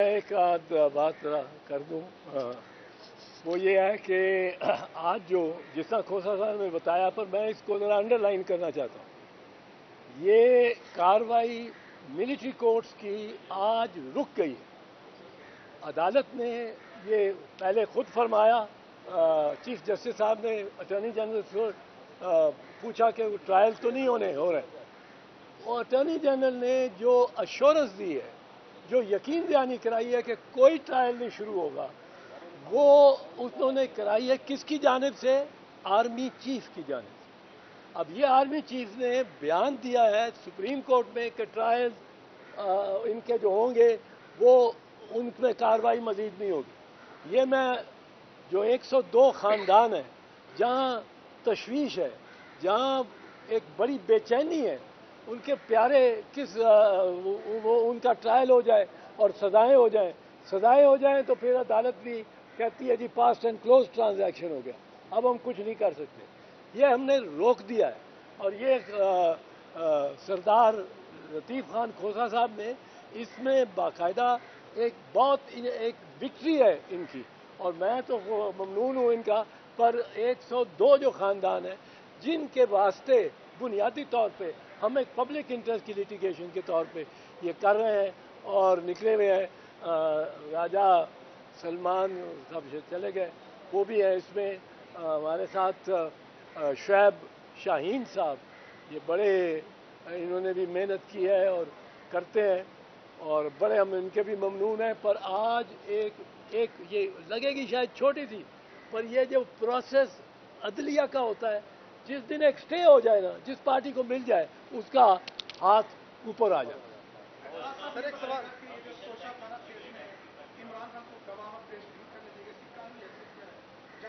ایک آدھ بات ذرا کر دوں، وہ یہ ہے کہ آج جس طرح کھوسا صاحب نے بتایا، پر میں اس کو ذرا انڈر لائن کرنا چاہتا ہوں، یہ کاروائی ملٹری کورٹس کی آج رک گئی ہے۔ عدالت نے یہ پہلے خود فرمایا، چیف جسٹس صاحب نے اٹارنی جنرل سے پوچھا کہ وہ ٹرائل تو نہیں ہو رہے، اور اٹارنی جنرل نے جو ایشورنس دی ہے، جو یقین دہانی کرائی ہے کہ کوئی ٹرائل نہیں شروع ہوگا، وہ انہوں نے کرائی ہے کس کی جانب سے؟ آرمی چیف کی جانب سے۔ اب یہ آرمی چیف نے بیان دیا ہے سپریم کورٹ میں کہ ٹرائل ان کے جو ہوں گے وہ ان میں کاروائی مزید نہیں ہوگی۔ یہ میں جو 102 خاندان ہیں جہاں تشویش ہے، جہاں ایک بڑی بے چینی ہے، ان کے پیارے وہ ان کا ٹرائل ہو جائے اور سزائیں ہو جائیں تو پھر عدالت بھی کہتی ہے جی پاسٹ اینڈ کلوز ٹرانزیکشن ہو گیا، اب ہم کچھ نہیں کر سکتے۔ یہ ہم نے روک دیا ہے، اور یہ سردار لطیف خان کھوسا صاحب نے اس میں باقاعدہ ایک وکٹری ہے ان کی، اور میں تو ممنون ہوں ان کا۔ پر 102 جو خاندان ہیں جن کے واسطے بنیادی طور پہ ہم ایک پبلک انٹرسٹ کی لیٹیگیشن کے طور پہ یہ کر رہے ہیں اور نکلے ہوئے ہیں، راجہ سلمان صاحب چلے گئے، وہ بھی ہے اس میں ہمارے ساتھ، شعیب شاہین صاحب، یہ بڑے انہوں نے بھی محنت کی ہے اور کرتے ہیں، اور بڑے ہم ان کے بھی ممنون ہیں۔ پر آج ایک یہ لگے گی شاید چھوٹی تھی، پر یہ جو پروسیس عدلیہ کا ہوتا ہے، جس دن ایک سٹے ہو جائے نا، جس پارٹی کو مل جائے اس کا ہاتھ اوپر آ جائے۔ سر ایک سوال،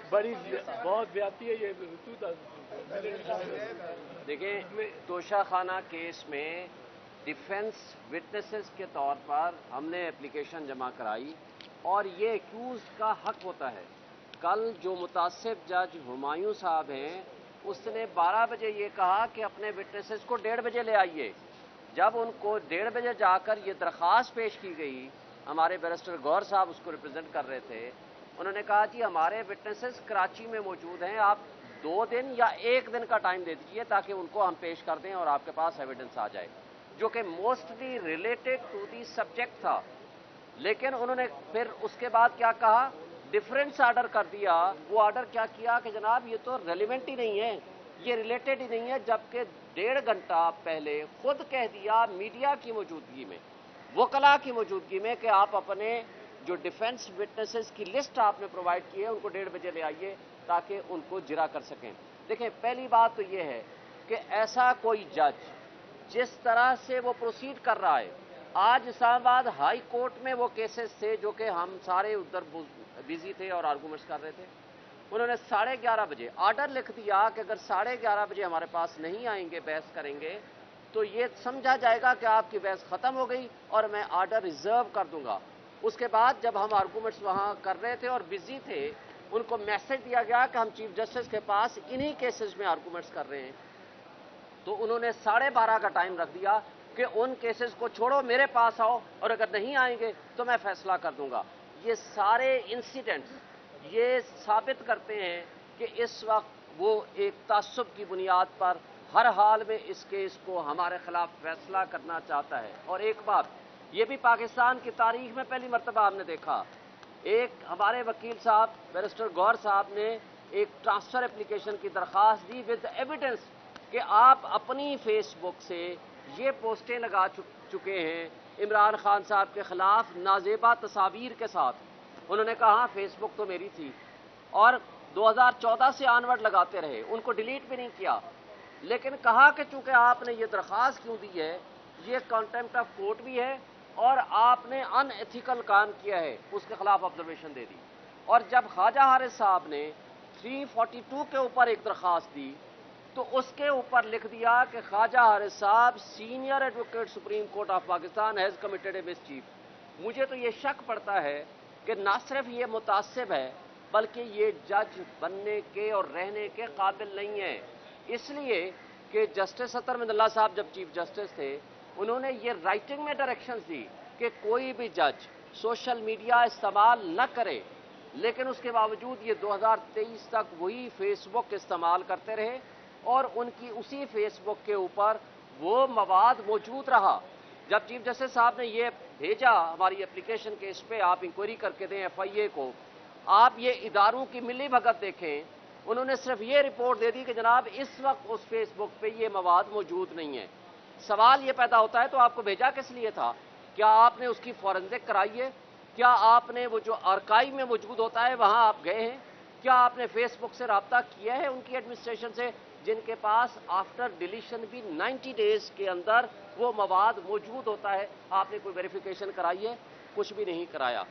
بڑی بہت زیادتی ہے یہ۔ دیکھیں، توشہ خانہ کیس میں ڈیفنس وٹنسز کے طور پر ہم نے اپلیکیشن جمع کرائی، اور یہ ایکیوز کا حق ہوتا ہے۔ کل جو متعصب جج ہمایوں صاحب ہیں، اس نے 12 بجے یہ کہا کہ اپنے وٹنسز کو 1:30 بجے لے آئیے۔ جب ان کو 1:30 بجے جا کر یہ درخواست پیش کی گئی، ہمارے بیرسٹر گور صاحب اس کو ریپرزینٹ کر رہے تھے، انہوں نے کہا جی ہمارے وٹنسز کراچی میں موجود ہیں، آپ 2 دن یا 1 دن کا ٹائم دے دیجیے تاکہ ان کو ہم پیش کر دیں اور آپ کے پاس ایویڈنس آ جائے، جو کہ mostly related to the subject تھا۔ لیکن انہوں نے پھر اس کے بعد کیا کہا؟ ڈیفرنس آرڈر کر دیا۔ وہ آرڈر کیا کیا کہ جناب یہ تو ریلیونٹ ہی نہیں ہے، یہ ریلیٹڈ ہی نہیں ہے، جبکہ 1.5 گھنٹہ پہلے خود کہہ دیا میڈیا کی موجودگی میں، وکلاء کی موجودگی میں، کہ آپ اپنے جو ڈیفنس وٹنسز کی لسٹ آپ نے پرووائڈ کی ہے ان کو 1:30 بجے لے آئیے تاکہ ان کو جرا کر سکیں۔ دیکھیں، پہلی بات تو یہ ہے کہ ایسا کوئی جج جس طرح سے وہ پروسیڈ کر رہا ہے، آج اسلام آباد ہائی کورٹ میں وہ کیسز تھے جو کہ ہم سارے ادھر بزی تھے اور آرگومنٹس کر رہے تھے، انہوں نے 11:30 بجے آرڈر لکھ دیا کہ اگر 11:30 بجے ہمارے پاس نہیں آئیں گے بحث کریں گے تو یہ سمجھا جائے گا کہ آپ کی بحث ختم ہو گئی اور میں آرڈر ریزرو کر دوں گا۔ اس کے بعد جب ہم آرگومنٹس وہاں کر رہے تھے اور بزی تھے، ان کو میسج دیا گیا کہ ہم چیف جسٹس کے پاس انہی کیسز میں آرگومنٹس کر رہے ہیں، تو انہوں نے 12:30 کا ٹائم رکھ دیا کہ ان کیسز کو چھوڑو، میرے پاس آؤ، اور اگر نہیں آئیں گے تو میں فیصلہ کر دوں گا۔ یہ سارے انسیڈنٹس یہ ثابت کرتے ہیں کہ اس وقت وہ ایک تعصب کی بنیاد پر ہر حال میں اس کیس کو ہمارے خلاف فیصلہ کرنا چاہتا ہے۔ اور ایک بات یہ بھی پاکستان کی تاریخ میں پہلی مرتبہ ہم نے دیکھا، ایک ہمارے وکیل صاحب بیرسٹر گور صاحب نے ایک ٹرانسفر اپلیکیشن کی درخواست دی ود ایویڈنس کہ آپ اپنی فیس بک سے یہ پوسٹیں لگا چکے ہیں عمران خان صاحب کے خلاف نازیبا تصاویر کے ساتھ۔ انہوں نے کہا فیس بک تو میری تھی، اور 2014 سے آنورڈ لگاتے رہے، ان کو ڈیلیٹ بھی نہیں کیا، لیکن کہا کہ چونکہ آپ نے یہ درخواست کیوں دی ہے، یہ کانٹیمپٹ آف کورٹ بھی ہے اور آپ نے ان ایتھیکل کام کیا ہے، اس کے خلاف آبزرویشن دے دی۔ اور جب خواجہ حارث صاحب نے 342 کے اوپر ایک درخواست دی تو اس کے اوپر لکھ دیا کہ خواجہ حارث صاحب senior advocate supreme court of Pakistan has committed a miss chief. مجھے تو یہ شک پڑتا ہے کہ نہ صرف یہ متعصب ہے بلکہ یہ جج بننے کے اور رہنے کے قابل نہیں ہے، اس لیے کہ جسٹس اطہر من صاحب جب چیف جسٹس تھے انہوں نے یہ رائٹنگ میں ڈائریکشنز دی کہ کوئی بھی جج سوشل میڈیا استعمال نہ کرے، لیکن اس کے باوجود یہ 2023 تک وہی فیس بک استعمال کرتے رہے اور ان کی اسی فیس بک کے اوپر وہ مواد موجود رہا۔ جب چیف جسٹس صاحب نے یہ بھیجا ہماری اپلیکیشن کے اس پہ آپ انکوائری کر کے دیں ایف آئی اے کو، آپ یہ اداروں کی ملی بھگت دیکھیں، انہوں نے صرف یہ رپورٹ دے دی کہ جناب اس وقت اس فیس بک پہ یہ مواد موجود نہیں ہے۔ سوال یہ پیدا ہوتا ہے تو آپ کو بھیجا کس لیے تھا؟ کیا آپ نے اس کی فورنزک کرائی ہے؟ کیا آپ نے وہ جو آرکائیو میں موجود ہوتا ہے وہاں آپ گئے ہیں؟ کیا آپ نے فیس بک سے رابطہ کیا ہے ان کی ایڈمنسٹریشن سے، جن کے پاس آفٹر ڈیلیشن بھی 90 ڈیز کے اندر وہ مواد موجود ہوتا ہے؟ آپ نے کوئی ویریفیکیشن کرائی ہے؟ کچھ بھی نہیں کرایا۔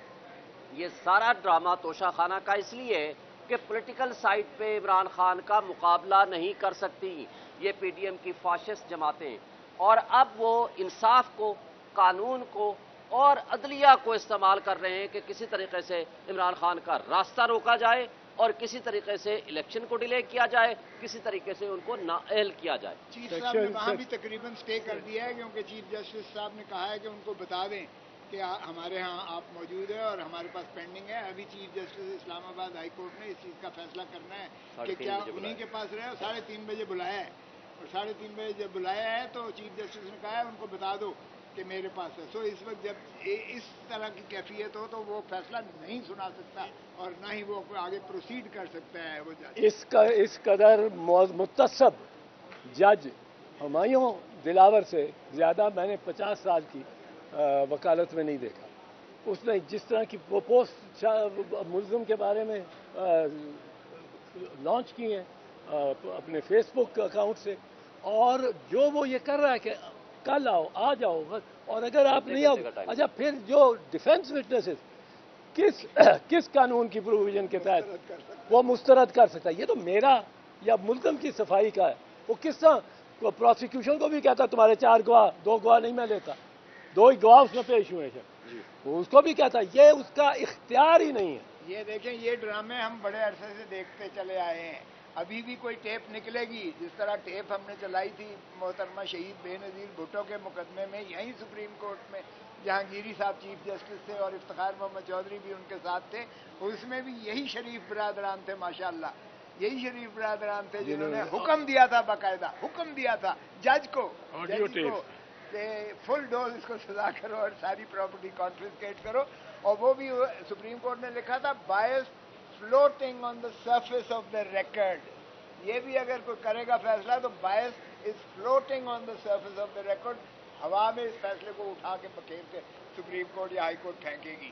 یہ سارا ڈرامہ توشہ خانہ کا اس لیے ہے کہ پولیٹیکل سائٹ پہ عمران خان کا مقابلہ نہیں کر سکتی یہ پی ڈی ایم کی فاشسٹ جماعتیں، اور اب وہ انصاف کو، قانون کو اور عدلیہ کو استعمال کر رہے ہیں کہ کسی طریقے سے عمران خان کا راستہ روکا جائے اور کسی طریقے سے الیکشن کو ڈیلے کیا جائے، کسی طریقے سے ان کو نااہل کیا جائے۔ چیف صاحب نے وہاں بھی تقریباً سٹے کر دیا ہے، کیونکہ چیف جسٹس صاحب نے کہا ہے کہ ان کو بتا دیں کہ ہمارے ہاں آپ موجود ہیں اور ہمارے پاس پینڈنگ ہے۔ ابھی چیف جسٹس اسلام آباد ہائی کورٹ نے اس چیز کا فیصلہ کرنا ہے کہ کیا انہیں کے پاس رہے، اور 3:30 بجے بلایا ہے، اور 3:30 بجے جب بلایا ہے تو چیف جسٹس نے کہا ہے ان کو بتا دو کہ میرے پاس ہے۔ سو اس وقت جب اس طرح کی کیفیت ہو تو وہ فیصلہ نہیں سنا سکتا اور نہ ہی وہ آگے پروسیڈ کر سکتا ہے وہ جج۔ اس قدر متصب جج ہمایوں دلاور سے زیادہ میں نے 50 سال کی وکالت میں نہیں دیکھا۔ اس نے جس طرح کی وہ پوسٹ ملزم کے بارے میں لانچ کی ہیں اپنے فیس بک اکاؤنٹ سے، اور جو وہ یہ کر رہا ہے کہ کل آؤ، آ جاؤ، اور اگر آپ نہیں آؤ، اچھا پھر جو ڈیفینس وٹنسز کس قانون کی پروویژن کے تحت وہ مسترد کر سکتا ہے؟ یہ تو میرا یا ملزم کی صفائی کا ہے۔ وہ کس طرح پروسیکیوشن کو بھی کہتا تمہارے 4 گواہ، 2 گواہ نہیں میں لیتا، 2 ہی گواہ اس میں پیش ہوئے ہیں، وہ اس کو بھی کہتا ہے، یہ اس کا اختیار ہی نہیں ہے۔ یہ دیکھیں، یہ ڈرامے ہم بڑے عرصے سے دیکھتے چلے آئے ہیں، ابھی بھی کوئی ٹیپ نکلے گی جس طرح ٹیپ ہم نے چلائی تھی محترمہ شہید بے نظیر بھٹو کے مقدمے میں، یہیں سپریم کورٹ میں جہانگیری صاحب چیف جسٹس تھے اور افتخار محمد چودھری بھی ان کے ساتھ تھے، اس میں بھی یہی شریف برادران تھے، ماشاءاللہ یہی شریف برادران تھے جنہوں نے حکم دیا تھا، باقاعدہ حکم دیا تھا جج کو کہ فل ڈوز اس کو سزا کرو اور ساری پراپرٹی کانفسکیٹ کرو، اور وہ بھی سپریم کورٹ نے لکھا تھا bias floating on the surface of the record. یہ بھی اگر کوئی کرے گا فیصلہ تو bias is floating on the surface of the record, ہوا میں اس فیصلے کو اٹھا کے بکھیر کے سپریم کورٹ یا ہائی کورٹ پھینکے گی۔